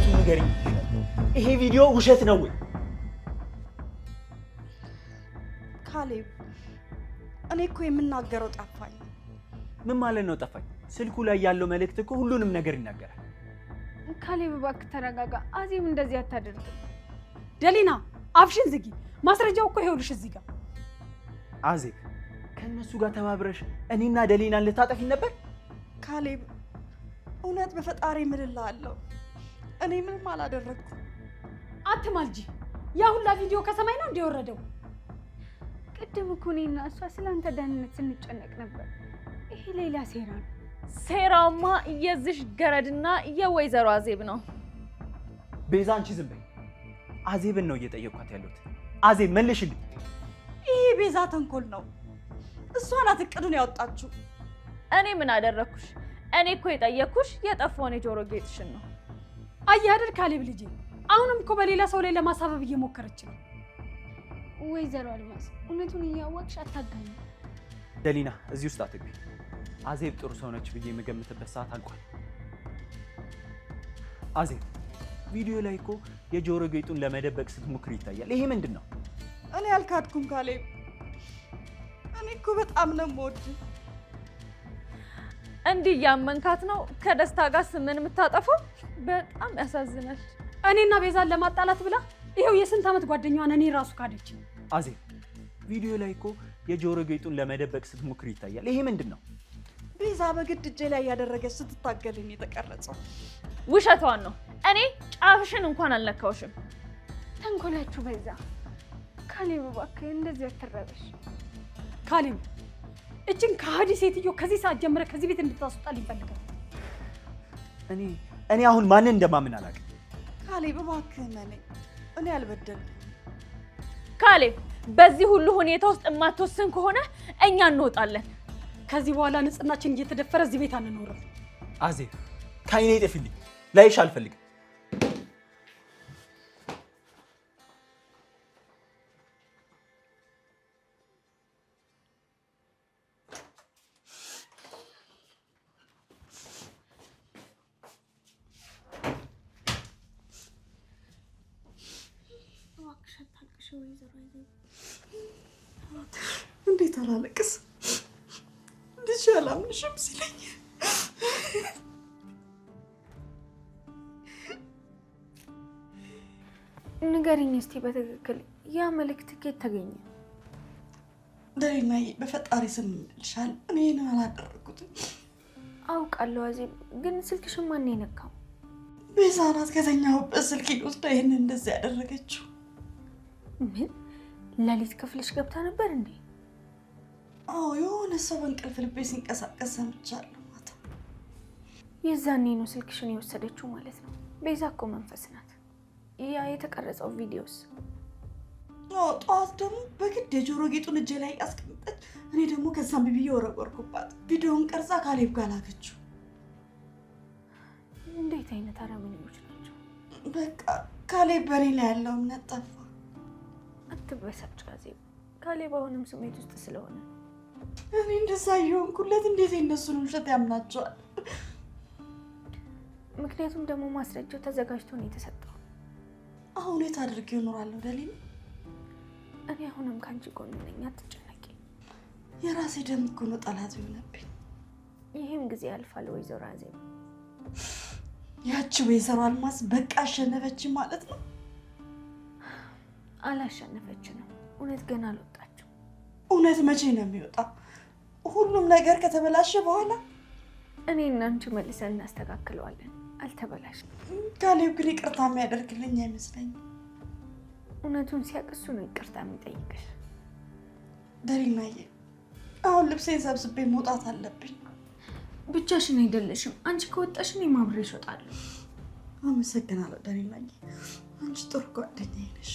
እውነቱን ንገሪኝ። ይሄ ቪዲዮ ውሸት ነው ወይ? ካሌብ እኔ እኮ የምናገረው ጠፋኝ። ምን ማለት ነው ጠፋኝ? ስልኩ ላይ ያለው መልእክት እኮ ሁሉንም ነገር ይናገራል። ካሌብ እባክህ ተረጋጋ። አዜብ እንደዚህ አታደርግም። ደሊና አፍሽን ዝጊ። ማስረጃው እኮ ይኸውልሽ እዚህ ጋር። አዜብ ከእነሱ ጋር ተባብረሽ እኔና ደሊናን ልታጠፊ ነበር? ካሌብ እውነት በፈጣሪ ምልልሃለሁ እኔ ምንም አላደረግኩም። አትማልጂ። ያ ሁላ ቪዲዮ ከሰማይ ነው እንደወረደው። ቅድም እኮ እኔና እሷ ስላንተ ደህንነት ስንጨነቅ ነበር። ይሄ ሌላ ሴራ ነው። ሴራውማ የዝሽ ገረድና የወይዘሮ አዜብ ነው። ቤዛ አንቺ ዝም በይ። አዜብን ነው እየጠየኳት ያለሁት። አዜብ መልሽልኝ። ይሄ ቤዛ ተንኮል ነው። እሷ ናት እቅዱን ያወጣችው። እኔ ምን አደረኩሽ? እኔ እኮ የጠየኩሽ የጠፋውን የጆሮ ጌጥሽን ነው። አየህ አይደል ካሌብ ልጄ፣ አሁንም እኮ በሌላ ሰው ላይ ለማሳበብ እየሞከረች ነው። ወይዘሮ አልማዝ እውነቱን እያወቅሽ አታጋኝ። ደሊና እዚህ ውስጥ አትግቢ። አዜብ ጥሩ ሰው ነች ብዬ የምገምትበት ሰዓት አልቋል። አዜብ ቪዲዮ ላይ እኮ የጆሮ ጌጡን ለመደበቅ ስትሞክር ይታያል። ይሄ ምንድን ነው? እኔ አልካድኩም ካሌብ። እኔ እኮ በጣም ነው የምወድህ። እንዲህ ያመንካት ነው ከደስታ ጋር ስምን የምታጠፋው? በጣም ያሳዝናል። እኔና ቤዛን ለማጣላት ብላ ይሄው የስንት ዓመት ጓደኛዋን እኔ ራሱ ካደች። አዜብ ቪዲዮ ላይ እኮ የጆሮ ጌጡን ለመደበቅ ስትሞክር ይታያል። ይሄ ምንድን ነው? ቤዛ በግድ እጄ ላይ ያደረገች ስትታገልኝ የተቀረጸው። ውሸቷን ነው። እኔ ጫፍሽን እንኳን አልነካውሽም። ተንኮላችሁ በዛ። ካሌብ እባክህ እንደዚህ አትረበሽ። ካሌብ እችን ከሃዲ ሴትዮ ከዚህ ሰዓት ጀምረ ከዚህ ቤት እንድታስወጣል ይፈልጋል። እኔ አሁን ማንን እንደማምን አላውቅም። ካሌብ እባክህ እኔ አልበደልኩም። ካሌብ በዚህ ሁሉ ሁኔታ ውስጥ የማትወስን ከሆነ እኛ እንወጣለን። ከዚህ በኋላ ንጽህናችን እየተደፈረ እዚህ ቤት አንኖርም። አዜብ ከአይኔ ጥፊልኝ። ላይሽ አልፈልግም። እንዴት አላለቅስ? ልጅ አላምንሽም ሲለኝ ንገሪኝ እስቲ በትክክል ያ መልእክት ከየት ተገኘ? ደሊናዬ በፈጣሪ ስም እምልሻለሁ እኔ ይሄንን አላደረኩትም። አውቃለሁ አዜብ፣ ግን ስልክሽን ማን ነው የነካው? ቤዛ ናት ከተኛሁበት ስልኬን ወስዳ ይሄንን እንደዚህ ያደረገችው። ምን ሌሊት ክፍልሽ ገብታ ነበር እንዴ? አዎ የሆነ ሰው በእንቅልፍ ልቤ ሲንቀሳቀስ ሰምቻለሁ ማታ። የዛኔ ነው ስልክሽን የወሰደችው ማለት ነው። ቤዛ እኮ መንፈስ ናት። ያ የተቀረጸው ቪዲዮስ? አዎ ጠዋት ደግሞ በግድ የጆሮ ጌጡን እጄ ላይ አስቀምጠች። እኔ ደግሞ ከዛም ብዬ ወረወርኩባት። ቪዲዮውን ቀርጻ ካሌብ ጋር ላከችው። እንዴት አይነት አረመኔዎች ናቸው! በቃ ካሌብ በኔ ላይ ያለው እምነት ጠፋ። አትበሳጭ አዜብ፣ ካሌብ አሁንም ስሜት ውስጥ ስለሆነ። እኔ እንደዛ የሆንኩለት እንዴት የእነሱን ውሸት ያምናቸዋል? ምክንያቱም ደግሞ ማስረጃው ተዘጋጅቶ ነው የተሰጠው። አሁን የት አድርጌ እኖራለሁ ደሊና? እኔ አሁንም ካንቺ ጎን ነኝ፣ አትጨነቂ። የራሴ ደም እኮ ነው ጠላት የሆነብኝ። ይህም ጊዜ ያልፋል ወይዘሮ አዜብ። ያቺ ወይዘሮ አልማዝ በቃ አሸነፈች ማለት ነው? አላሸነፈችንም። እውነት ገና አልወጣችም። እውነት መቼ ነው የሚወጣው? ሁሉም ነገር ከተበላሸ በኋላ? እኔ እና አንቺ መልሰን እናስተካክለዋለን። አልተበላሽም። ካሌብ ግን ይቅርታ የሚያደርግልኝ አይመስለኝም። እውነቱን ሲያቅሱ ነው ይቅርታ የሚጠይቅሽ። ደሊናዬ አሁን ልብሴን ሰብስቤ መውጣት አለብኝ። ብቻሽን አይደለሽም። አንቺ ከወጣሽ እኔ አብሬሽ እወጣለሁ። አመሰግናለሁ ደሊናዬ፣ አንቺ ጥሩ ጓደኛዬ ነሽ።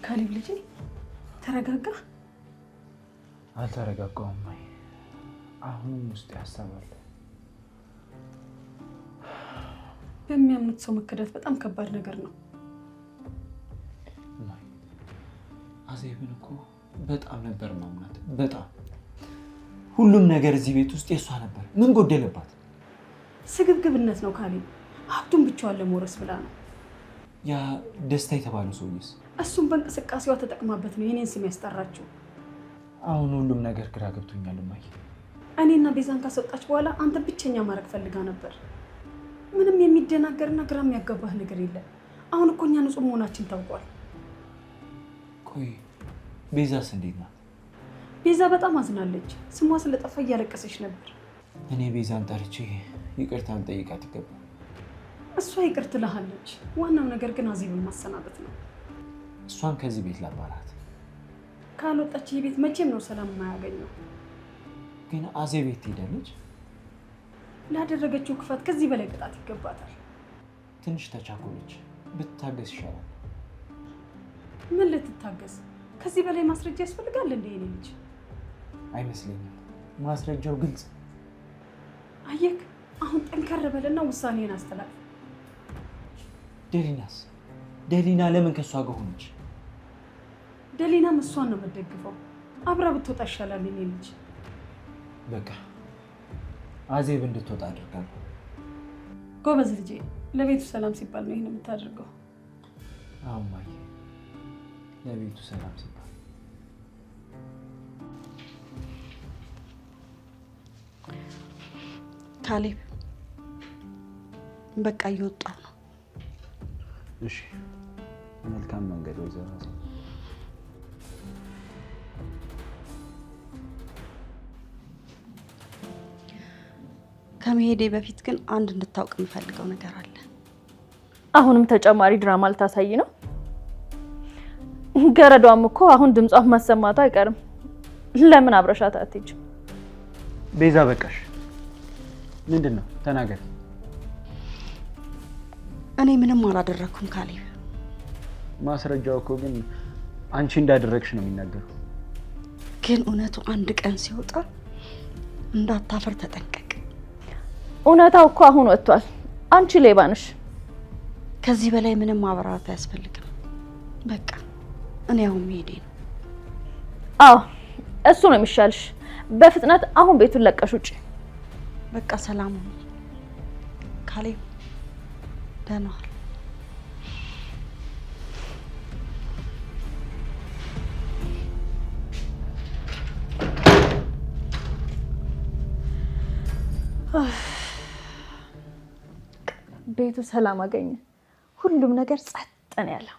ካሌብ ልጄ ተረጋጋ። አልተረጋጋሁም ማይ። አሁንም ውስጥ ያሳባል። በሚያምኑት ሰው መከዳት በጣም ከባድ ነገር ነው። ማይ አዜብን እኮ በጣም ነበር ማምናት። በጣም ሁሉም ነገር እዚህ ቤት ውስጥ የሷ ነበር። ምን ጎደለባት? ስግብግብነት ነው ካሌብ። ሀብቱን ብቻዋን ለመውረስ ብላ ነው። ያ ደስታ የተባለው ሰውዬስ? እሱም በእንቅስቃሴዋ ተጠቅማበት ነው የኔን ስም ያስጠራችው። አሁን ሁሉም ነገር ግራ ገብቶኛል እማዬ። እኔና ቤዛን ካስወጣች በኋላ አንተ ብቸኛ ማድረግ ፈልጋ ነበር። ምንም የሚደናገርና ግራ የሚያጋባህ ነገር የለም። አሁን እኮ እኛ ንጹህ መሆናችን ታውቋል። ቆይ ቤዛስ እንዴት ናት? ቤዛ በጣም አዝናለች። ስሟ ስለጠፋ እያለቀሰች ነበር። እኔ ቤዛን ጠርቼ ይቅርታ ልጠይቃት ይገባል። እሷ ይቅር ትልሃለች። ዋናው ነገር ግን አዜብን ማሰናበት ነው። እሷን ከዚህ ቤት ላባራት። ካልወጣች ይህ ቤት መቼም ነው ሰላም የማያገኘው። ግን አዜብ ቤት ትሄዳለች? ላደረገችው ክፋት ከዚህ በላይ ቅጣት ይገባታል። ትንሽ ተቻኮለች። ብትታገስ ይሻላል። ምን ልትታገስ? ከዚህ በላይ ማስረጃ ያስፈልጋል እንዴ? የኔ ልጅ አይመስለኝም። ማስረጃው ግልጽ። አየክ፣ አሁን ጠንከር በልና ውሳኔን አስተላልፍ። ደሊናስ? ደሊና ለምን ከሷ ጋር ሆነች? ደሊናም እሷን ነው የምትደግፈው። አብራ ብትወጣ ይሻላል የኔ ልጅ። በቃ አዜብ እንድትወጣ አድርጋለሁ። ጎበዝ ልጄ። ለቤቱ ሰላም ሲባል ነው ይሄን የምታደርገው። አሁን ማየ፣ ለቤቱ ሰላም ሲባል ካሌብ በቃ እየወጣሁ ነው። እሺ፣ መልካም መንገድ ወይዘሮ አዜብ። ከመሄዴ በፊት ግን አንድ እንድታውቅ የምፈልገው ነገር አለ። አሁንም ተጨማሪ ድራማ ልታሳይ ነው? ገረዷም እኮ አሁን ድምጿን ማሰማቱ አይቀርም። ለምን አብረሻት አትሄጂም? ቤዛ በቃሽ። ምንድን ነው? ተናገር። እኔ ምንም አላደረኩም ካሌብ። ማስረጃው እኮ ግን አንቺ እንዳደረግሽ ነው የሚናገረው። ግን እውነቱ አንድ ቀን ሲወጣ እንዳታፈር ተጠንቀቅ። እውነታው እኮ አሁን ወጥቷል። አንቺ ሌባ ነሽ። ከዚህ በላይ ምንም ማብራራት አያስፈልግም። በቃ እኔ አሁን መሄዴ ነው። አዎ እሱ ነው የሚሻልሽ። በፍጥነት አሁን ቤቱን ለቀሽ ውጪ። በቃ ሰላም ሁኚ ካሌብ። ደህና ዋል። ቤቱ ሰላም አገኘ። ሁሉም ነገር ጸጥ ነው ያለው።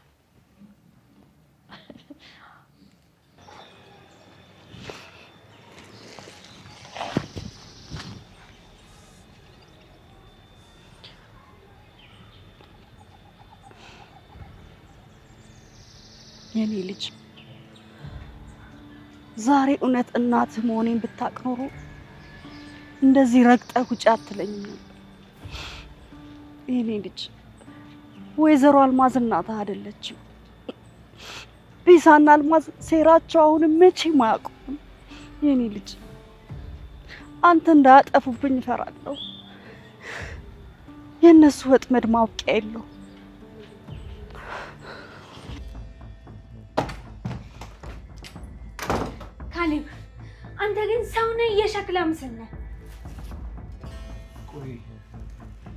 የኔ ልጅ ዛሬ እውነት እናት መሆኔን ብታውቅ ኖሮ እንደዚህ ረግጠህ ውጪ አትለኝም ነበር። የኔ ልጅ ወይዘሮ አልማዝ እናትህ አይደለችም። ቤዛና አልማዝ ሴራቸው አሁንም መቼም አያውቁም። የኔ ልጅ አንተ እንዳያጠፉብኝ እፈራለሁ። የእነሱ ወጥመድ ማውቂያ የለው። ካሌብ አንተ ግን ሰው ነህ የሸክላ ምስል ነህ። ቆይ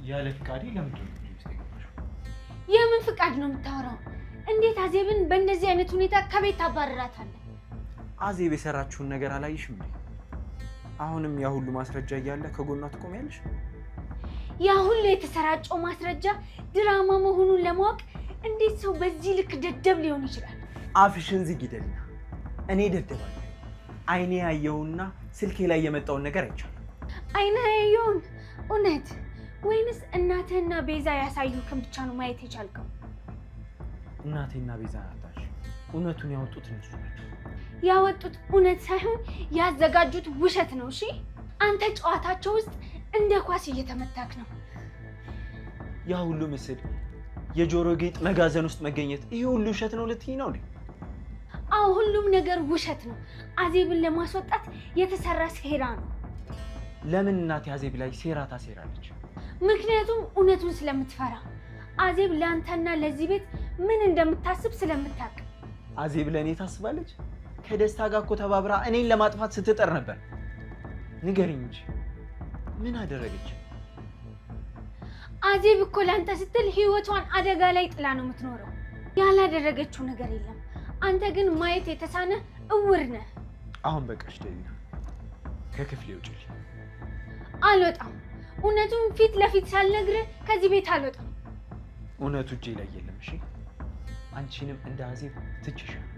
ያለ ፍቃዴ ለምንድን ነው ውስጥ የገባሽው? የምን ፍቃድ ነው የምታወራው? እንዴት አዜብን በእንደዚህ አይነት ሁኔታ ከቤት ታባርራታለህ? አዜብ የሰራችውን ነገር አላየሽም? አሁንም ያ ሁሉ ማስረጃ እያለ ከጎኗ ትቆሚያለሽ? ያ ሁሉ የተሰራጨው ማስረጃ ድራማ መሆኑን ለማወቅ እንዴት ሰው በዚህ ልክ ደደብ ሊሆን ይችላል? አፍሽን ዝጊ ደሊና። እኔ ደደባለሁ። አይኔ ያየውና ስልኬ ላይ የመጣውን ነገር አይቻለሁ። አይኔ ያየውን እውነት ወይንስ እናትህና ቤዛ ያሳዩህን ብቻ ነው ማየት የቻልከው? እናቴና ቤዛ ናታሽ እውነቱን ያወጡት እነሱ ናቸው። ያወጡት እውነት ሳይሆን ያዘጋጁት ውሸት ነው። እሺ አንተ ጨዋታቸው ውስጥ እንደ ኳስ እየተመታክ ነው። ያ ሁሉ ምስል፣ የጆሮ ጌጥ መጋዘን ውስጥ መገኘት፣ ይሄ ሁሉ ውሸት ነው ልትይ ነው? አዎ ሁሉም ነገር ውሸት ነው። አዜብን ለማስወጣት የተሰራ ሴራ ነው። ለምን እናቴ አዜብ ላይ ሴራ ታሴራለች? ምክንያቱም እውነቱን ስለምትፈራ። አዜብ ለአንተና ለዚህ ቤት ምን እንደምታስብ ስለምታውቅ። አዜብ ለእኔ ታስባለች? ከደስታ ጋር እኮ ተባብራ እኔን ለማጥፋት ስትጠር ነበር። ንገሪኝ እንጂ ምን አደረገች? አዜብ እኮ ላንተ ስትል ህይወቷን አደጋ ላይ ጥላ ነው የምትኖረው። ያላደረገችው ነገር የለም። አንተ ግን ማየት የተሳነ እውር ነህ። አሁን በቃሽ ደሊና፣ ከክፍሌ ውጪ። አልወጣም። እውነቱን ፊት ለፊት ሳልነግርህ ከዚህ ቤት አልወጣም። እውነቱ እጄ ላይ የለም። እሺ አንቺንም እንደ አዜብ ትችሻለሁ።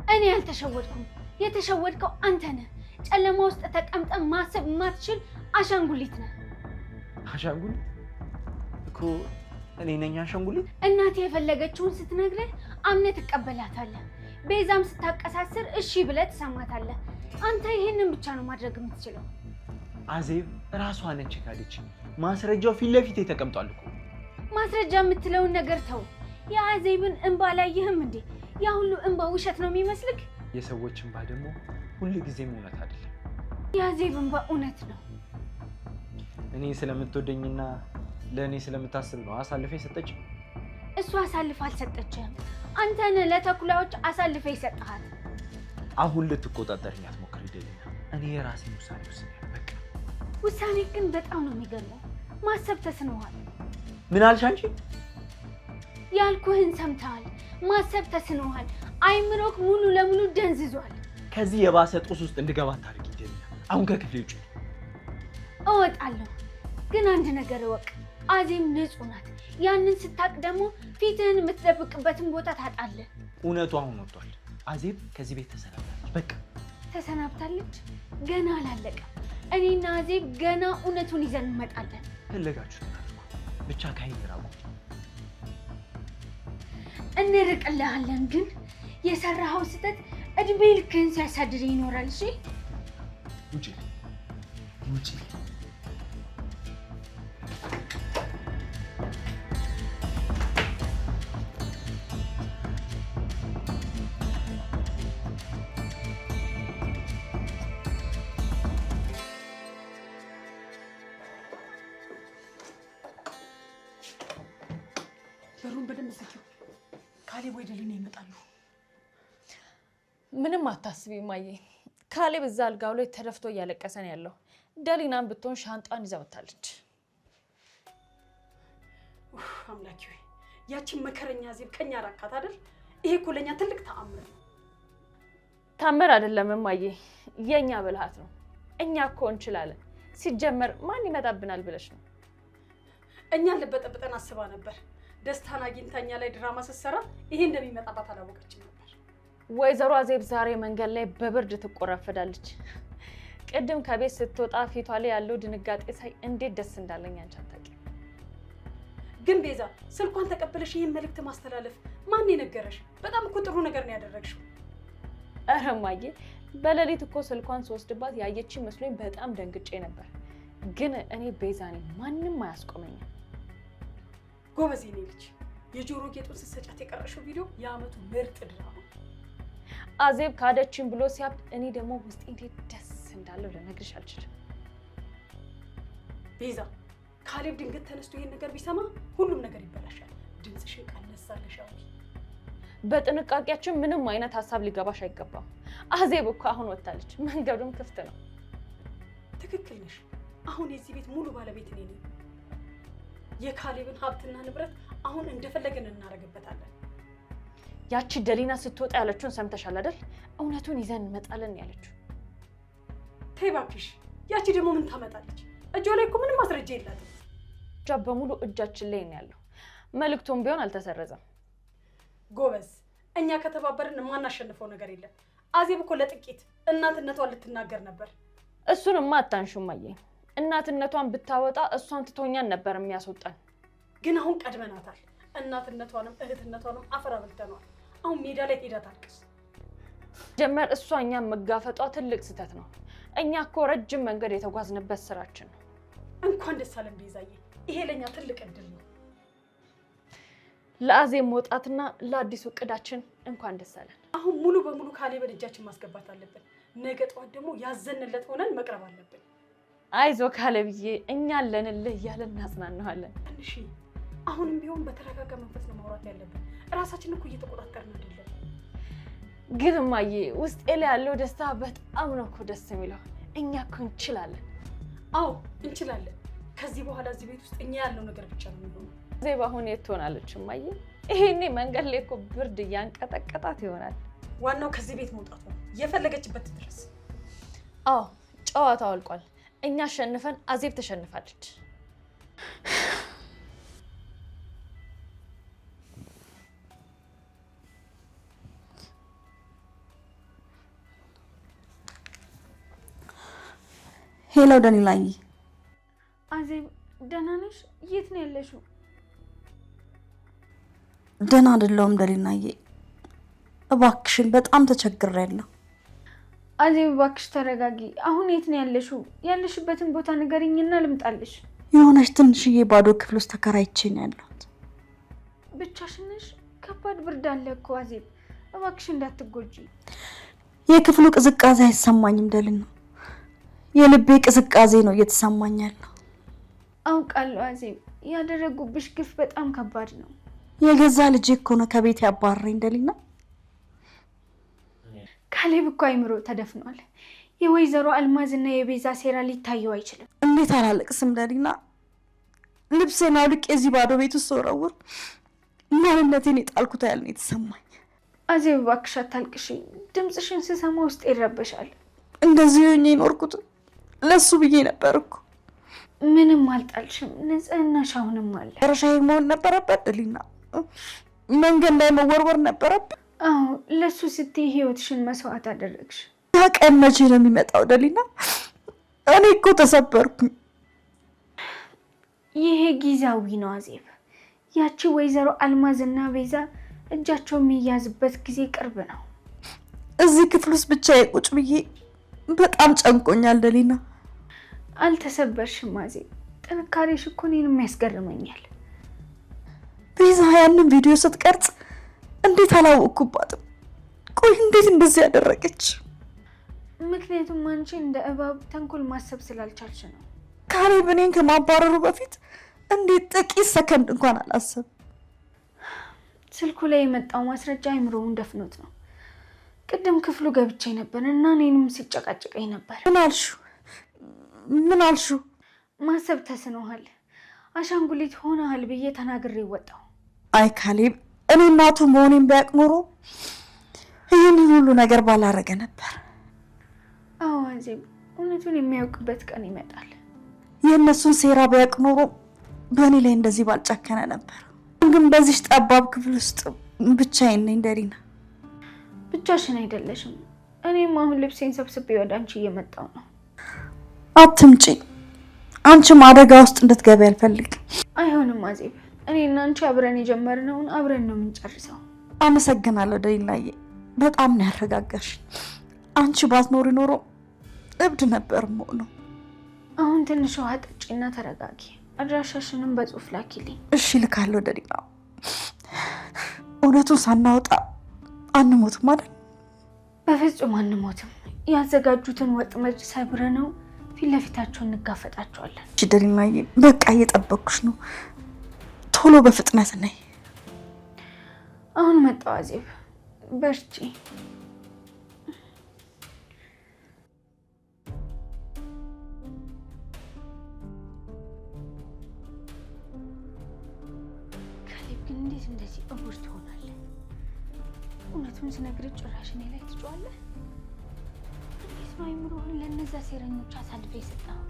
እኔ አልተሸወድኩም። የተሸወድከው አንተ ነህ። ጨለማ ውስጥ ተቀምጠ ማሰብ የማትችል አሻንጉሊት ነህ። አሻንጉሊት እኮ እኔ ነኝ አሻንጉሊት? እናቴ የፈለገችውን ስትነግርህ አምነህ ትቀበላታለህ። ቤዛም ስታቀሳስር እሺ ብለህ ትሰማታለህ። አንተ ይሄንን ብቻ ነው ማድረግ የምትችለው። አዜብ ራሷ ነች ካደች። ማስረጃው ፊት ለፊት ተቀምጧል እኮ። ማስረጃ የምትለውን ነገር ተው። የአዜብን እንባ አላየህም እንዴ? ያ ሁሉ እንባ ውሸት ነው የሚመስልክ? የሰዎች እንባ ደግሞ ሁልጊዜም እውነት አይደለም። የአዜብ እንባ እውነት ነው። እኔ ስለምትወደኝና ለእኔ ስለምታስብ ነው አሳልፈ ሰጠች። እሷ አሳልፈ አልሰጠችህም። አንተ ነህ ለተኩላዎች አሳልፈ ይሰጥሃል። አሁን ልትቆጣጠርኝ አትሞክሪ ደሊና። እኔ የራሴን ውሳኔ ወስኛለሁ። በቃ ውሳኔ ግን በጣም ነው የሚገርመው። ማሰብ ተስኖሃል። ምን አልሽ አንቺ? ያልኩህን ሰምተሃል። ማሰብ ተስኖሃል። አይምሮክ ሙሉ ለሙሉ ደንዝዟል። ከዚህ የባሰ ጦስ ውስጥ እንድገባ ታርቂ ደሊና። አሁን ከክፍሌ ውጪ። እወጣለሁ፣ ግን አንድ ነገር እወቅ። አዜብ ንጹህ ናት። ያንን ስታቅ ደግሞ ፊትህን የምትደብቅበትን ቦታ ታጣለህ። እውነቱ አሁን ወጥቷል። አዜብ ከዚህ ቤት ተሰናብታለች። በቃ ተሰናብታለች? ገና አላለቀም። እኔና አዜብ ገና እውነቱን ይዘን እንመጣለን። ፈለጋችሁት ብቻ ከይኝ ራቁ። እንርቅልሃለን፣ ግን የሰራኸው ስህተት እድሜ ልክህን ሲያሳድር ይኖራል። እሺ ውጪ ውጪ። በሩን በደንብ ዝጊው። ካሌብ ወይ ደሊና ይመጣሉ። ምንም አታስቢ ማዬ። ካሌብ እዛ አልጋው ላይ ተደፍቶ እያለቀሰ ነው ያለው። ደሊናን ብትሆን ሻንጣን ይዛ ወጣለች። አምላኪ ወይ ያቺን መከረኛ አዜብ ከኛ ራካት አይደል? ይሄ እኮ ለኛ ትልቅ ተአምር ነው። ታምር አይደለም ማዬ፣ የኛ ብልሃት ነው። እኛ እኮ እንችላለን። ሲጀመር ማን ይመጣብናል ብለሽ ነው? እኛን ልበጠብጠን አስባ ነበር። ደስታን አግኝታኛ ላይ ድራማ ስትሰራ ይሄ እንደሚመጣባት አላወቀችም ነበር። ወይዘሮ አዜብ ዛሬ መንገድ ላይ በብርድ ትቆራፈዳለች። ቅድም ከቤት ስትወጣ ፊቷ ላይ ያለው ድንጋጤ ሳይ እንዴት ደስ እንዳለኝ አንቺ አታውቂም። ግን ቤዛ ስልኳን ተቀበለሽ ይሄን መልእክት ማስተላለፍ ማን የነገረሽ? በጣም እኮ ጥሩ ነገር ነው ያደረግሽው። ኧረ እማዬ፣ በሌሊት እኮ ስልኳን ስወስድባት ያየች መስሎኝ በጣም ደንግጬ ነበር። ግን እኔ ቤዛ ነኝ፣ ማንም አያስቆመኝም። ጎበዝ የኔ ልጅ። የጆሮ ጌጡን ስትሰጫት የቀረሽው ቪዲዮ የአመቱ ምርጥ ድራማ። አዜብ ካደችን ብሎ ሲያብድ እኔ ደግሞ ውስጤ እንዴት ደስ እንዳለው ልነግርሽ አልችልም። ቤዛ ካሌብ ድንገት ተነስቶ ይሄን ነገር ቢሰማ ሁሉም ነገር ይበላሻል። ድምፅሽን ቀነስ አድርገሽ አውሪ። በጥንቃቄያችን ምንም አይነት ሀሳብ ሊገባሽ አይገባም። አዜብ እኮ አሁን ወጣለች፣ መንገዱም ክፍት ነው። ትክክል ነሽ። አሁን የዚህ ቤት ሙሉ ባለቤት እኔ ነኝ። የካሌብን ሀብትና ንብረት አሁን እንደፈለገን እናደርግበታለን። ያቺ ደሊና ስትወጣ ያለችውን ሰምተሻል አይደል? እውነቱን ይዘን እንመጣለን ያለችው። ተይ እባክሽ። ያቺ ደግሞ ምን ታመጣለች? እጇ ላይ እኮ ምንም ማስረጃ የላትም። እጇ በሙሉ እጃችን ላይ ነው ያለው። መልእክቱም ቢሆን አልተሰረዘም። ጎበዝ። እኛ ከተባበርን የማናሸንፈው ነገር የለም። አዜብ እኮ ለጥቂት እናትነቷን ልትናገር ነበር። እሱንማ አታንሹም አየ። እናትነቷን ብታወጣ እሷን ትቶኛን ነበር የሚያስወጣን። ግን አሁን ቀድመናታል። እናትነቷንም እህትነቷንም አፈር አብልተናል። አሁን ሜዳ ላይ ሄዳ ታልቅስ። ጀመር እሷ እኛን መጋፈጧ ትልቅ ስህተት ነው። እኛ እኮ ረጅም መንገድ የተጓዝንበት ስራችን ነው። እንኳን ደስ አለን ቤዛዬ። ይሄ ለኛ ትልቅ እድል ነው። ለአዜብ መውጣትና ለአዲሱ እቅዳችን እንኳን ደስ አለን። አሁን ሙሉ በሙሉ ካሌብን እጃችን ማስገባት አለብን። ነገ ጠዋት ደግሞ ያዘንለት ሆነን መቅረብ አለብን። አይዞ ካሌብዬ፣ እኛ አለንልህ እያለን እናጽናናዋለን። ትንሽ አሁንም ቢሆን በተረጋጋ መንፈስ ነው ማውራት ያለብን። እራሳችንን እኮ እየተቆጣጠርን አይደለም። ግን እማዬ፣ ውስጤ ላይ ያለው ደስታ በጣም ነው እኮ ደስ የሚለው። እኛ እኮ እንችላለን። አዎ እንችላለን። ከዚህ በኋላ እዚህ ቤት ውስጥ እኛ ያለው ነገር ብቻ ነው የሚሆነው። ዜብ አሁን የት ትሆናለች እማዬ? ይሄኔ መንገድ ላይ እኮ ብርድ እያንቀጠቀጣት ይሆናል። ዋናው ከዚህ ቤት መውጣቷ ነው። የፈለገችበት ድረስ። አዎ ጨዋታው አልቋል። እኛ አሸንፈን አዜብ ተሸንፋለች። ሄሎ ደኒላዬ። አዜብ ደህና ነሽ? የት ነው ያለሽው? ደህና አይደለሁም ደኒላዬ። እባክሽን በጣም ተቸግሬያለሁ። አዜብ እባክሽ ተረጋጊ። አሁን የት ነው ያለሽው? ያለሽበትን ቦታ ንገሪኝና ልምጣልሽ። የሆነች ትንሽዬ ባዶ ክፍል ውስጥ ተከራይቼ ነው ያለሁት። ብቻሽን ነሽ? ከባድ ብርድ አለ እኮ አዜብ፣ እባክሽ እንዳትጎጂ። የክፍሉ ቅዝቃዜ አይሰማኝም ደሊና፣ የልቤ ቅዝቃዜ ነው እየተሰማኝ ያለው። አውቃለሁ አዜብ፣ ያደረጉብሽ ግፍ በጣም ከባድ ነው። የገዛ ልጄ እኮ ነው ከቤት ያባረረኝ ደሊና። ካሌብ እኮ አይምሮ ተደፍኗል። የወይዘሮ አልማዝና የቤዛ ሴራ ሊታየው አይችልም። እንዴት አላለቅስም ደሊና? ልብሴን አውልቄ እዚህ ባዶ ቤት ውስጥ ስወረውር ማንነቴን የጣልኩት ያህል ነው የተሰማኝ። አዜብ እባክሽ አታልቅሽ። ድምፅሽን ስሰማ ውስጥ ይረበሻል። እንደዚህ ሆኜ የኖርኩት ለሱ ብዬ ነበር እኮ። ምንም አልጣልሽም። ንጽህናሽ አሁንም አለ። ረሻዬ መሆን ነበረበት ደሊና። መንገድ ላይ መወርወር ነበረበት። አዎ ለሱ ስትይ ህይወትሽን መስዋዕት አደረግሽ። ያ ቀን መቼ ነው የሚመጣው ደሊና? እኔ እኮ ተሰበርኩኝ። ይሄ ጊዜያዊ ነው አዜብ። ያቺ ወይዘሮ አልማዝና ቤዛ እጃቸው የሚያዝበት ጊዜ ቅርብ ነው። እዚህ ክፍል ውስጥ ብቻዬ ቁጭ ብዬ በጣም ጨንቆኛል ደሊና። አልተሰበርሽም አዜብ። ጥንካሬሽ እኮ እኔንም ያስገርመኛል። ቤዛ ያንን ቪዲዮ ስትቀርጽ እንዴት አላወቅኩባትም? ቆይ እንዴት እንደዚህ ያደረገች? ምክንያቱም አንቺ እንደ እባብ ተንኮል ማሰብ ስላልቻልሽ ነው። ካሌብ እኔን ከማባረሩ በፊት እንዴት ጥቂት ሰከንድ እንኳን አላሰብ? ስልኩ ላይ የመጣው ማስረጃ አይምሮውን ደፍኖት ነው። ቅድም ክፍሉ ገብቼ ነበር እና እኔንም ሲጨቃጭቀኝ ነበር። ምን አልሹ? ማሰብ ተስኖሃል፣ አሻንጉሊት ሆነሃል ብዬ ተናግሬ ወጣሁ። አይ ካሌብ፣ እኔ እናቱ መሆኔን ቢያውቅ ኖሮ ይህንን ሁሉ ነገር ባላረገ ነበር። አዎ አዜብ፣ እውነቱን የሚያውቅበት ቀን ይመጣል። የእነሱን ሴራ ቢያውቅ ኖሮ በእኔ ላይ እንደዚህ ባልጨከነ ነበር። ግን በዚህ ጠባብ ክፍል ውስጥ ብቻዬን ነኝ ደሊና። ብቻሽን አይደለሽም። እኔም አሁን ልብሴን ሰብስቤ ወደ አንቺ እየመጣሁ ነው። አትምጪ። አንቺም አደጋ ውስጥ እንድትገቢ አልፈልግም። አይሆንም አዜብ፣ እኔና አንቺ አብረን የጀመርነውን አብረን ነው የምንጨርሰው። አመሰግናለሁ ደሊናዬ፣ በጣም ነው ያረጋጋሽ። አንቺ ባትኖሪ ኖሮ እብድ ነበር የምሆነው። አሁን ትንሽ ውሃ ጠጪና ተረጋጊ። አድራሻሽንም በጽሁፍ ላኪልኝ። እሺ ልካለሁ ደሊና። እውነቱን ሳናወጣ አንሞትም አይደል? በፍጹም አንሞትም። ያዘጋጁትን ወጥመድ ሰብረነው ፊት ለፊታቸው እንጋፈጣቸዋለን። እሺ ደሊናዬ፣ በቃ እየጠበኩሽ ነው። ቶሎ በፍጥነት ነይ። አሁን መጣሁ አዜብ፣ በርቺ። ካሌብ ግን እንዴት እንደዚህ እውር ትሆናለህ? እውነቱን ስነግርህ ጭራሽ እኔ ላይ ትጮኻለህ? እንዴት ነው አይምሮህን ለእነዛ ሴረኞች አሳልፈ የሰጠኸው?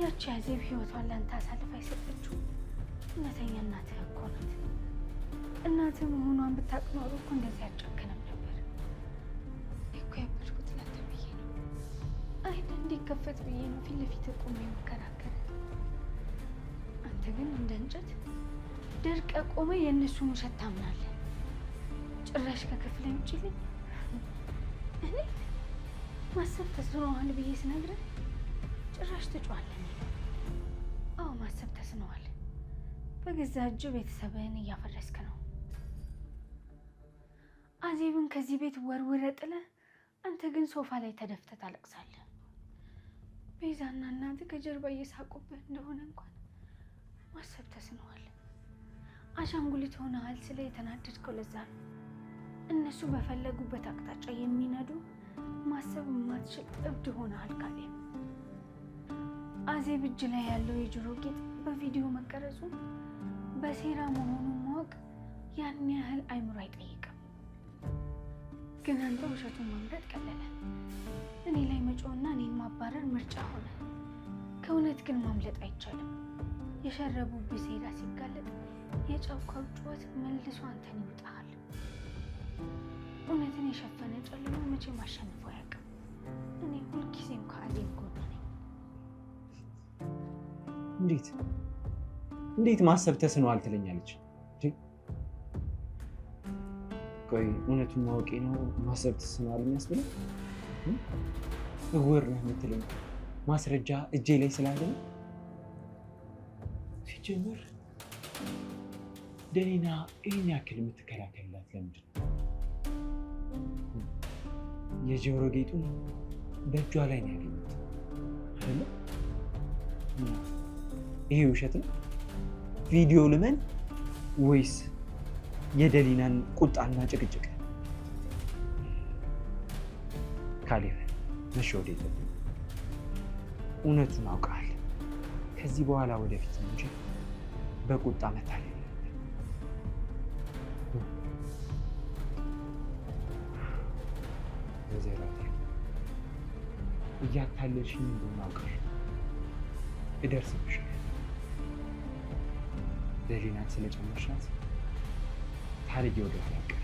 ያቺ አዜብ ህይወቷን ለአንተ አሳልፋ የሰጠችው እውነተኛ እናትህ እኮ ናት። እናትህ መሆኗን ብታውቅ ኖሮ እኮ እንደዚህ አጨክንም ነበር። እኮ ያበድኩት ላንተ ብዬ ነው። አይን እንዲከፈት ብዬ ነው ፊት ለፊት ቆሜ የምከራከር። አንተ ግን እንደ እንጨት ደርቀ ቆመ የእነሱን ውሸት ታምናለህ። ጭራሽ ከክፍሌ ውጭልኝ። እኔ ማሰብ ተስኖሃል ብዬ ስነግርህ ጭራሽ ትጮኻለህ። አዎ ማሰብ ተስኖሃል። በገዛ እጅ ቤተሰብህን እያፈረስክ ነው። አዜብን ከዚህ ቤት ወርውረ ጥለህ አንተ ግን ሶፋ ላይ ተደፍተህ ታለቅሳለህ። ቤዛና እናትህ ከጀርባ እየሳቁብህ እንደሆነ እንኳን ማሰብ ተስኖሃል። አሻንጉሊት ሆነሃል ስለ የተናደድከው ለዛ ነው። እነሱ በፈለጉበት አቅጣጫ የሚነዱ ማሰብ የማትችል እብድ ሆነሃል ካሌብ። አዜብ እጅ ላይ ያለው የጆሮ ጌጥ በቪዲዮ መቀረጹ በሴራ መሆኑን ማወቅ ያን ያህል አይምሮ አይጠይቅም። ግን አንተ ውሸቱን መምረጥ ቀለለ። እኔ ላይ መጮህና እኔን ማባረር ምርጫ ሆነ። ከእውነት ግን ማምለጥ አይቻልም። የሸረቡብህ ሴራ ሲጋለጥ የጫካው ጩኸት መልሶ አንተን ይውጣሃል። እውነትን የሸፈነ ጨለማ መቼም አሸንፎ አያውቅም። እኔ ሁልጊዜም ከአዜብ ጎን ነኝ። እንዴት ማሰብ ተስኗል ትለኛለች? ቆይ እውነቱን ማወቄ ነው ማሰብ ተስኗል የሚያስብለው? እውር ነህ የምትለኝ ማስረጃ እጄ ላይ ስላለ ነው? ሲጀምር ደሊና ይህን ያክል የምትከላከልላት ለምንድን ነው? የጆሮ ጌጡን በእጇ ላይ ነው ያገኙት አይደለ? ይሄ ውሸት ነው? ቪዲዮ ልመን ወይስ የደሊናን ቁጣና ጭቅጭቅ? ካሌብ መሸወድ የለብንም። እውነቱን አውቃል። ከዚህ በኋላ ወደፊት እንጂ በቁጣ መታለል የለብንም። እያታለልሽኝ እንደሆነ አውቃለሁ። እደርስብሻለሁ። ደሊናን ስለጨመርሻት ታሪክ ወደፊት ያቀር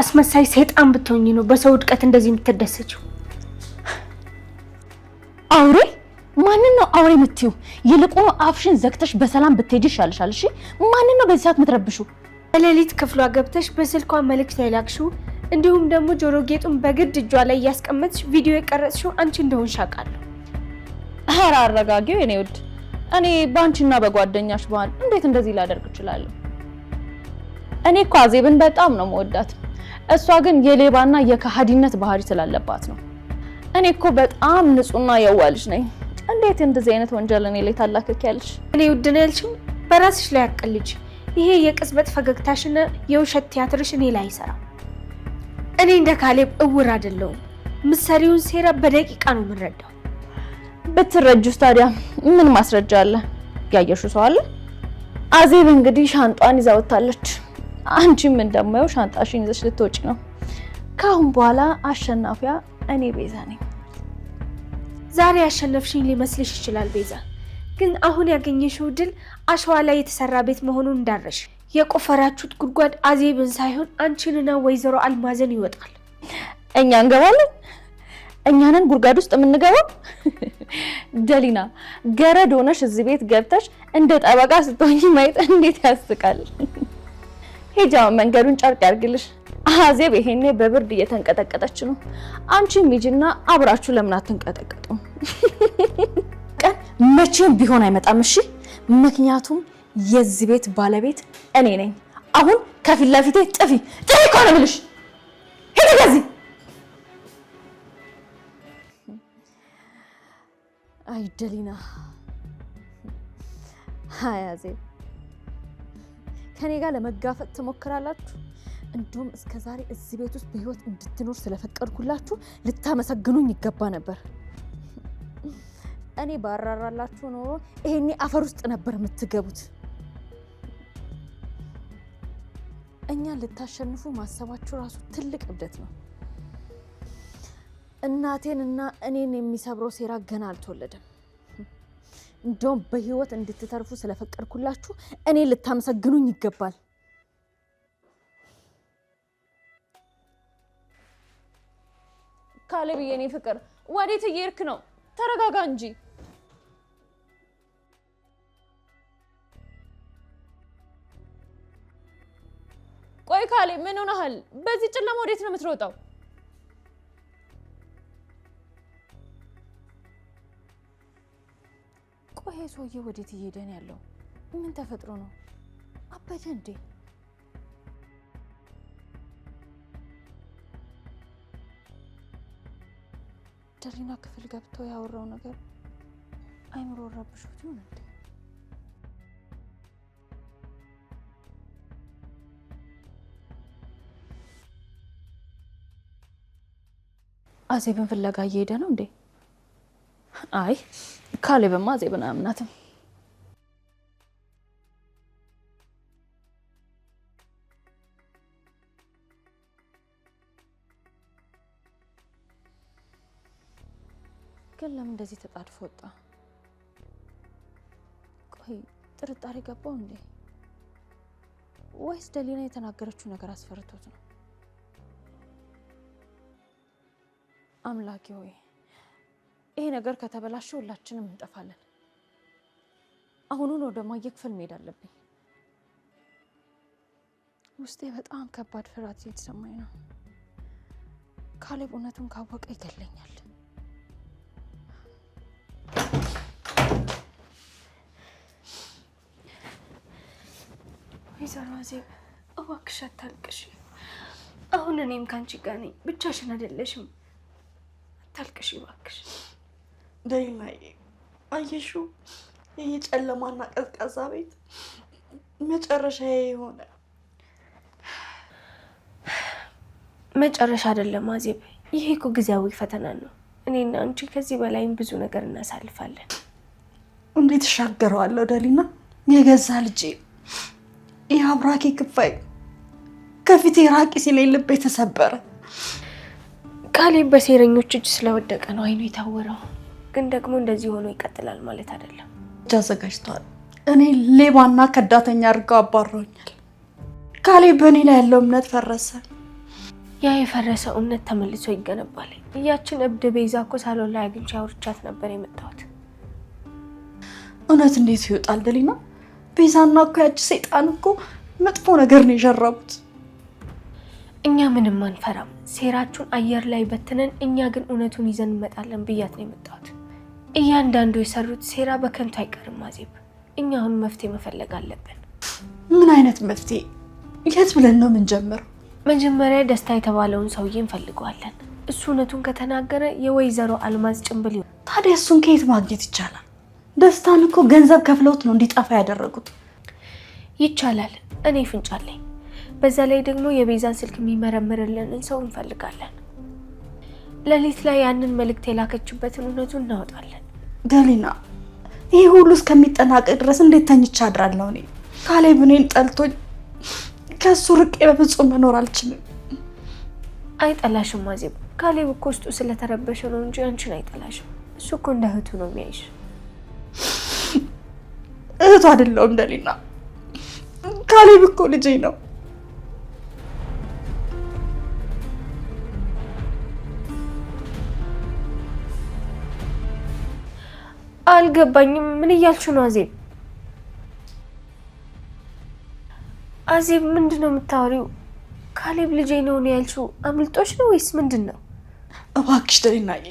አስመሳይ ሰይጣን ብትሆኚ ነው በሰው ውድቀት እንደዚህ የምትደሰችው? አውሬ? ማንን ነው አውሬ የምትይው? ይልቁኑ አፍሽን ዘግተሽ በሰላም ብትሄጂ ይሻልሻል። እሺ ማንን ነው በዚህ ሰዓት የምትረብሺው? በሌሊት ክፍሏ ገብተሽ በስልኳ መልእክት ያላክሽው እንዲሁም ደግሞ ጆሮ ጌጡን በግድ እጇ ላይ እያስቀመጥሽ ቪዲዮ የቀረጽሽው አንቺ እንደሆንሽ አውቃለሁ። ኧረ አረጋጊው የኔ ውድ። እኔ ባንቺና በጓደኛሽ ባህል እንዴት እንደዚህ ላደርግ እችላለሁ? እኔ እኮ አዜብን በጣም ነው የምወዳት። እሷ ግን የሌባና የከሃዲነት ባህሪ ስላለባት ነው። እኔ እኮ በጣም ንጹህና የዋህ ልጅ ነኝ። እንዴት እንደዚህ አይነት ወንጀል እኔ ላይ ታላከኪያለሽ? እኔ ውድ ነው ያልሽኝ በራስሽ ላይ አቀልጅ። ይሄ የቅጽበት ፈገግታሽና የውሸት ቲያትርሽ እኔ ላይ አይሰራም። እኔ እንደ ካሌብ እውር አይደለሁም። ምሳሌውን ሴራ በደቂቃ ነው የምንረዳው። ብትረጁስ ታዲያ ምን ማስረጃ አለ? ያየሽው ሰው አለ? አዜብ እንግዲህ ሻንጣን ይዛ ወጣለች። አንቺም እንደማየው ሻንጣሽን ይዘሽ ልትወጪ ነው። ካሁን በኋላ አሸናፊያ እኔ ቤዛ ነኝ። ዛሬ ያሸነፍሽኝ ሊመስልሽ ይችላል ቤዛ፣ ግን አሁን ያገኘሽው ድል አሸዋ ላይ የተሰራ ቤት መሆኑን እንዳረሽ። የቆፈራችሁት ጉድጓድ አዜብን ሳይሆን አንቺንና ወይዘሮ አልማዝን ይወጣል። እኛ እንገባለን? እኛንን ጉድጓድ ውስጥ የምንገባው? ደሊና ገረድ ሆነሽ እዚህ ቤት ገብተሽ እንደ ጠበቃ ስትሆኚ ማየት እንዴት ያስቃል። ሄጃው መንገዱን ጨርቅ ያርግልሽ። አዜብ ይሄኔ በብርድ እየተንቀጠቀጠች ነው። አንቺም ሂጂና አብራችሁ ለምን አትንቀጠቀጡም? ቀን መቼም ቢሆን አይመጣም። እሺ፣ ምክንያቱም የዚህ ቤት ባለቤት እኔ ነኝ። አሁን ከፊት ለፊቴ ጥፊ እኮ ነው የምልሽ። ሂጂ ከዚህ። አይ ደሊና፣ አይ አዜብ፣ ከኔ ጋር ለመጋፈጥ ትሞክራላችሁ። እንዲሁም እስከዛሬ እዚህ ቤት ውስጥ በህይወት እንድትኖር ስለፈቀድኩላችሁ ልታመሰግኑኝ ይገባ ነበር። እኔ ባራራላችሁ ኖሮ ይሄኔ አፈር ውስጥ ነበር የምትገቡት። እኛን ልታሸንፉ ማሰባችሁ ራሱ ትልቅ እብደት ነው። እናቴንና እኔን የሚሰብረው ሴራ ገና አልተወለደም። እንደውም በህይወት እንድትተርፉ ስለፈቀድኩላችሁ እኔ ልታመሰግኑኝ ይገባል። ካሌብ የኔ ፍቅር ወዴት እየሄድክ ነው? ተረጋጋ እንጂ። ቆይ ካሌብ ምን ሆነሃል? በዚህ ጨለማ ወዴት ነው የምትሮጠው? ቆይ ሰውዬ ወዴት እየሄደ ነው ያለው? ምን ተፈጥሮ ነው? አበደ እንዴ? ደሊና ክፍል ገብቶ ያወራው ነገር አይምሮ ረብሾት ይሆን እንዴ? አዜብን ፍለጋ እየሄደ ነው እንዴ? አይ ካሌብማ አዜብን አያምናትም። ግን ለምን እንደዚህ ተጣድፎ ወጣ? ቆይ ጥርጣሬ ገባው እንዴ? ወይስ ደሊና የተናገረችው ነገር አስፈርቶት ነው? አምላኬ ሆይ ይሄ ነገር ከተበላሸ ሁላችንም እንጠፋለን። አሁኑን ወደ ማየ ክፍል መሄድ አለብኝ። ውስጤ በጣም ከባድ ፍርሃት እየተሰማኝ ነው። ካሌብ እውነቱን ካወቀ ይገለኛል። ወይዘሮ አዜብ እባክሽ አታልቅሽ። አሁን እኔም ካንቺ ጋር ነኝ፣ ብቻሽን አይደለሽም። አታልቅሽ እባክሽ። ደሊናዬ አየሽው? ይሄ ጨለማና ቀዝቃዛ ቤት መጨረሻዬ የሆነ መጨረሻ አይደለም አዜብ፣ ይሄ እኮ ጊዜያዊ ፈተና ነው። እኔና አንቺ ከዚህ በላይም ብዙ ነገር እናሳልፋለን። እንዴት ተሻገረዋለሁ ደሊና? የገዛ ልጄ የአብራኬ ክፋይ ከፊቴ ራቂ ሲለኝ ልቤ ተሰበረ። ካሌብ በሴረኞች እጅ ስለወደቀ ነው አይኑ የታወረው። ግን ደግሞ እንደዚህ ሆኖ ይቀጥላል ማለት አይደለም። አዘጋጅቷል። እኔ ሌባና ከዳተኛ አድርገው አባረውኛል። ካሌብ በእኔ ላይ ያለው እምነት ፈረሰ። ያ የፈረሰው እምነት ተመልሶ ይገነባል። ያችን እብድ ቤዛ እኮ ሳሎን ላይ አግኝቼ አውርቻት ነበር የመጣሁት። እውነት እንዴት ይወጣል ደሊና? ቤዛና እኮ ያቺ ሰይጣን እኮ መጥፎ ነገር ነው የሸረቡት። እኛ ምንም አንፈራም። ሴራችሁን አየር ላይ በትነን እኛ ግን እውነቱን ይዘን እንመጣለን ብያት ነው የመጣሁት። እያንዳንዱ የሰሩት ሴራ በከንቱ አይቀርም አዜብ። እኛ አሁን መፍትሄ መፈለግ አለብን። ምን አይነት መፍትሄ? የት ብለን ነው የምንጀምረው? መጀመሪያ ደስታ የተባለውን ሰውዬ እንፈልገዋለን። እሱ እውነቱን ከተናገረ የወይዘሮ አልማዝ ጭንብል። ታዲያ እሱን ከየት ማግኘት ይቻላል? ደስታን እኮ ገንዘብ ከፍለውት ነው እንዲጠፋ ያደረጉት። ይቻላል። እኔ ፍንጫለኝ። በዛ ላይ ደግሞ የቤዛን ስልክ የሚመረምርልንን ሰው እንፈልጋለን። ሌሊት ላይ ያንን መልእክት የላከችበትን እውነቱን እናወጣለን። ደሊና ይሄ ሁሉ እስከሚጠናቀቅ ድረስ እንዴት ተኝቼ አድራለሁ? እኔ ካሌብ እኔን ጠልቶኝ ከሱ ርቄ በፍጹም መኖር አልችልም። አይጠላሽም አዜብ። ካሌብ እኮ ውስጡ ስለተረበሸ ነው እንጂ አንቺን አይጠላሽም። እሱ እኮ እንደ እህቱ ነው የሚያይሽ። እህቱ አይደለሁም ደሊና። ካሌብ እኮ ልጄ ነው። አልገባኝም። ምን እያልሽ ነው አዜብ? አዜብ ምንድን ነው የምታወሪው? ካሌብ ልጄ ነው ያልሽው አምልጦሽ ነው ወይስ ምንድን ነው? እባክሽ ደሊናዬ፣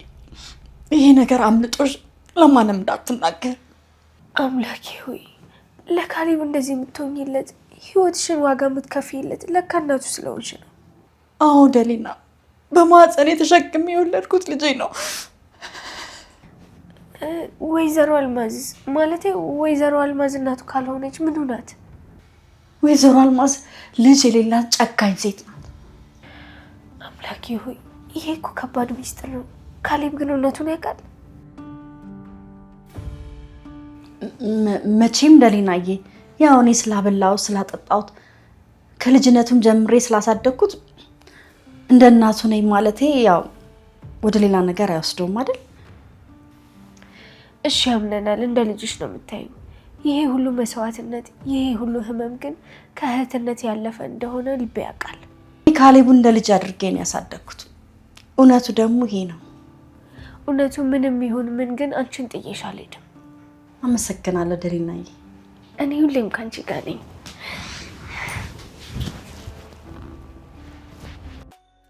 ይሄ ነገር አምልጦሽ ለማንም እንዳትናገር። አምላኬ ሆይ፣ ለካሌብ እንደዚህ የምትሆኝለት ህይወትሽን ዋጋ የምትከፍይለት ለካ እናቱ ስለሆንሽ ነው። አዎ ደሊና፣ በማህፀኔ ተሸክሜ የወለድኩት ልጄ ነው። ወይዘሮ አልማዝ ማለቴ ወይዘሮ አልማዝ እናቱ ካልሆነች ምኑ ናት? ወይዘሮ አልማዝ ልጅ የሌላት ጨካኝ ሴት ናት። አምላኬ ሆይ፣ ይሄ እኮ ከባድ ሚስጥር ነው። ካሌብ ግን እውነቱን ያውቃል? መቼም ደሊናዬ፣ ያው እኔ ስላበላው ስላጠጣሁት ከልጅነቱም ጀምሬ ስላሳደግኩት እንደ እናቱ ነኝ ማለቴ ያው ወደ ሌላ ነገር አይወስደውም አይደል? እሺ ያምነናል። እንደ ልጅሽ ነው የምታዩ። ይሄ ሁሉ መስዋዕትነት፣ ይሄ ሁሉ ህመም ግን ከእህትነት ያለፈ እንደሆነ ልቤ ያውቃል። ካሌቡ እንደ ልጅ አድርጌ ነው ያሳደግኩት። እውነቱ ደግሞ ይሄ ነው። እውነቱ ምንም ይሁን ምን ግን አንቺን ጥዬሽ አልሄድም። አመሰግናለሁ ደሊናዬ። እኔ ሁሌም ካንቺ ጋር ነኝ።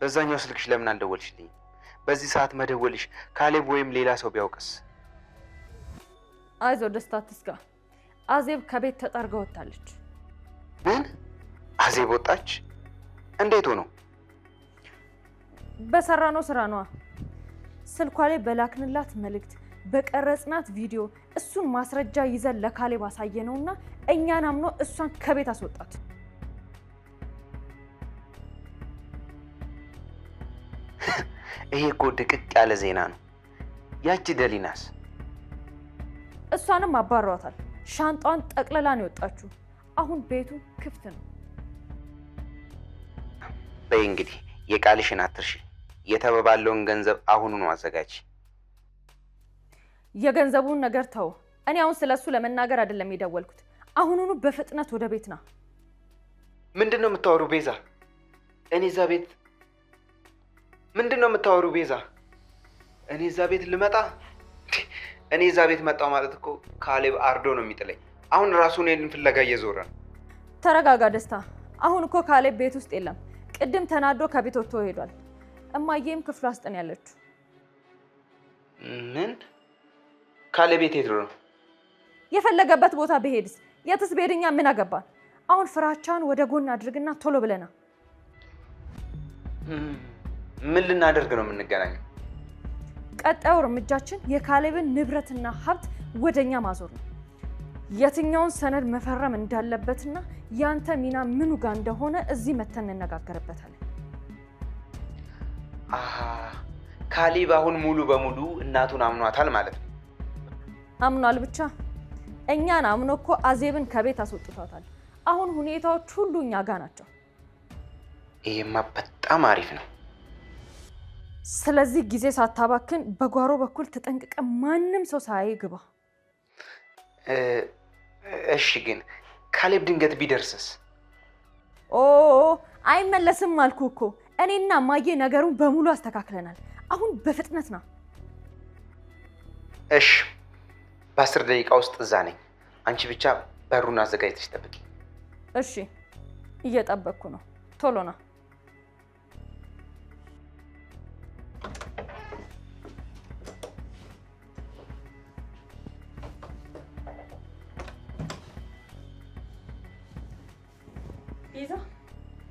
በዛኛው ስልክሽ ለምን አልደወልሽልኝ? በዚህ ሰዓት መደወልሽ ካሌብ ወይም ሌላ ሰው ቢያውቅስ? አይዞ ደስታ አትስጋ። አዜብ ከቤት ተጠርጋ ወጣለች። ምን? አዜብ ወጣች? እንዴት ሆኖ? በሰራነው ስራ ነዋ። ስልኳ ላይ በላክንላት መልእክት በቀረጽናት ቪዲዮ እሱን ማስረጃ ይዘን ለካሌብ አሳየነውና እኛን አምኖ እሷን ከቤት አስወጣት። ይሄ እኮ ድቅቅ ያለ ዜና ነው። ያቺ ደሊናስ? እሷንም አባሯታል። ሻንጣዋን ጠቅልላ ነው የወጣችው። አሁን ቤቱ ክፍት ነው። በይ እንግዲህ የቃልሽን አትርሺ። የተበባለውን ገንዘብ አሁኑኑ አዘጋጅ። የገንዘቡን ነገር ተው። እኔ አሁን ስለሱ ለመናገር አይደለም የደወልኩት። አሁኑኑ በፍጥነት ወደ ቤት ና። ምንድነው የምታወሩ ቤዛ? እኔ እዛ ቤት ምንድነው የምታወሩ ቤዛ? እኔ እዛ ቤት ልመጣ? እኔ እዛ ቤት መጣው ማለት እኮ ካሌብ አርዶ ነው የሚጥለኝ። አሁን ራሱ እኔን ፍለጋ እየዞረ ነው። ተረጋጋ ደስታ። አሁን እኮ ካሌብ ቤት ውስጥ የለም። ቅድም ተናዶ ከቤት ወጥቶ ሄዷል። እማዬም ክፍሉ ውስጥ ነው ያለችው። ምን? ካሌብ ቤት ሄዶ ነው? የፈለገበት ቦታ በሄድስ የትስ በሄድኛ ምን አገባን? አሁን ፍራቻን ወደ ጎን አድርግና ቶሎ ብለና። ምን ልናደርግ ነው የምንገናኘው? ቀጣዩ እርምጃችን የካሌብን ንብረትና ሀብት ወደኛ ማዞር ነው። የትኛውን ሰነድ መፈረም እንዳለበትና ያንተ ሚና ምኑ ጋር እንደሆነ እዚህ መተን እንነጋገርበታለን። ካሌብ አሁን ሙሉ በሙሉ እናቱን አምኗታል ማለት ነው። አምኗል ብቻ እኛን አምኖ እኮ አዜብን ከቤት አስወጥቷታል። አሁን ሁኔታዎች ሁሉ እኛ ጋር ናቸው። ይሄማ በጣም አሪፍ ነው። ስለዚህ ጊዜ ሳታባክን በጓሮ በኩል ተጠንቅቀ ማንም ሰው ሳያይ ግባ። እሺ፣ ግን ካሌብ ድንገት ቢደርስስ? ኦ አይመለስም አልኩ እኮ። እኔና ማዬ ነገሩን በሙሉ አስተካክለናል። አሁን በፍጥነት ና። እሺ፣ በ10 ደቂቃ ውስጥ እዛ ነኝ። አንቺ ብቻ በሩን አዘጋጅተሽ ጠብቂ። እሺ፣ እየጠበቅኩ ነው። ቶሎ ና። ቤዛ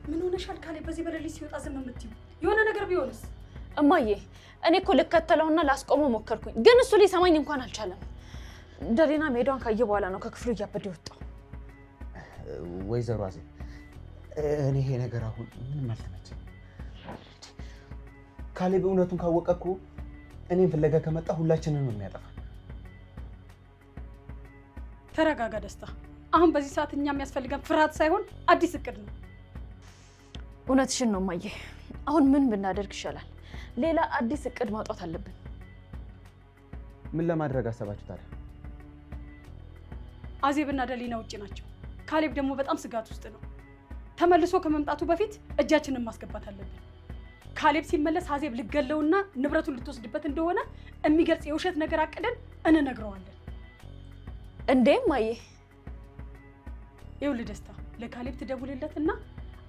ምን ሆነሻል? ካሌብ በዚህ በሌሊት ሲወጣ ዝም የምትይው የሆነ ነገር ቢሆንስ? እማዬ እኔ እኮ ልከተለውና ላስቆመው ሞከርኩኝ፣ ግን እሱ ሊሰማኝ እንኳን አልቻለም። ደሊና ሜዳን ካየ በኋላ ነው ከክፍሉ እያበደ የወጣው። ወይዘሮ አዜብ እኔ ይሄ ነገር አሁን ምንም አልተመቸኝም። ካሌብ እውነቱን ካወቀ እኮ እኔን ፍለጋ ከመጣ ሁላችንን ነው የሚያጠፋ። ተረጋጋ ደስታ። አሁን በዚህ ሰዓት እኛ የሚያስፈልገን ፍርሃት ሳይሆን አዲስ እቅድ ነው። እውነትሽን ነው እማዬ። አሁን ምን ብናደርግ ይሻላል? ሌላ አዲስ እቅድ ማውጣት አለብን። ምን ለማድረግ አሰባችሁ ታዲያ? አዜብና ደሊና ውጪ ናቸው። ካሌብ ደግሞ በጣም ስጋት ውስጥ ነው። ተመልሶ ከመምጣቱ በፊት እጃችንን ማስገባት አለብን። ካሌብ ሲመለስ አዜብ ልገለውና ንብረቱን ልትወስድበት እንደሆነ የሚገልጽ የውሸት ነገር አቅደን እንነግረዋለን። እንዴ እማዬ? ይኸውልህ ደስታ፣ ለካሌብ ትደውልለትና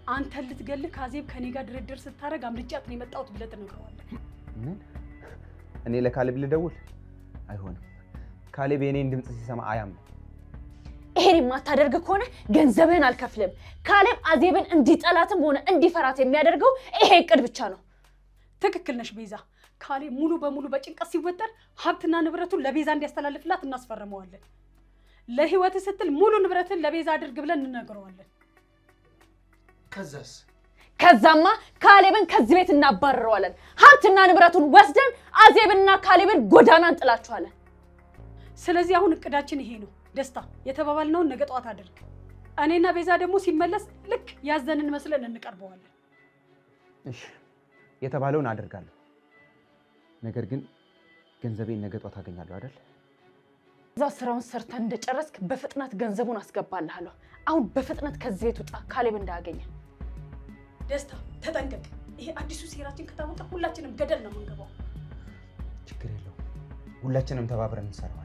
አንተን ልትገልህ ከአዜብ ከኔ ጋር ድርድር ስታደርግ አምልጫት ነው የመጣሁት ብለህ ትነግረዋለህ። ምን? እኔ ለካሌብ ልደውል? አይሆንም። ካሌብ የኔን ድምፅ ሲሰማ አያምንም። ይሄን የማታደርግ ከሆነ ገንዘብህን አልከፍልም። ካሌብ አዜብን እንዲጠላትም ሆነ እንዲፈራት የሚያደርገው ይሄ እቅድ ብቻ ነው። ትክክል ነሽ ቤዛ። ካሌብ ሙሉ በሙሉ በጭንቀት ሲወጠር ሀብትና ንብረቱን ለቤዛ እንዲያስተላልፍላት እናስፈርመዋለን። ለህይወት ስትል ሙሉ ንብረትን ለቤዛ አድርግ ብለን እንነግረዋለን። ከዛስ? ከዛማ ካሌብን ከዚህ ቤት እናባርረዋለን። ሀብትና ንብረቱን ወስደን አዜብንና ካሌብን ጎዳና እንጥላቸዋለን። ስለዚህ አሁን እቅዳችን ይሄ ነው። ደስታ፣ የተባባልነውን ነገ ጠዋት አድርግ። እኔና ቤዛ ደግሞ ሲመለስ ልክ ያዘንን መስለን እንቀርበዋለን። እሺ፣ የተባለውን አደርጋለሁ። ነገር ግን ገንዘቤን ነገ ጠዋት አገኛለሁ አይደል? እዛ ስራውን ሰርተን እንደጨረስክ በፍጥነት ገንዘቡን አስገባልሃለሁ። አሁን በፍጥነት ከዚህ ቤት ውጣ፣ ካሌብ እንዳያገኘ። ደስታ ተጠንቀቅ። ይሄ አዲሱ ሴራችን ከታወቀ ሁላችንም ገደል ነው የምንገባው። ችግር የለውም፣ ሁላችንም ተባብረን እንሰራዋለን።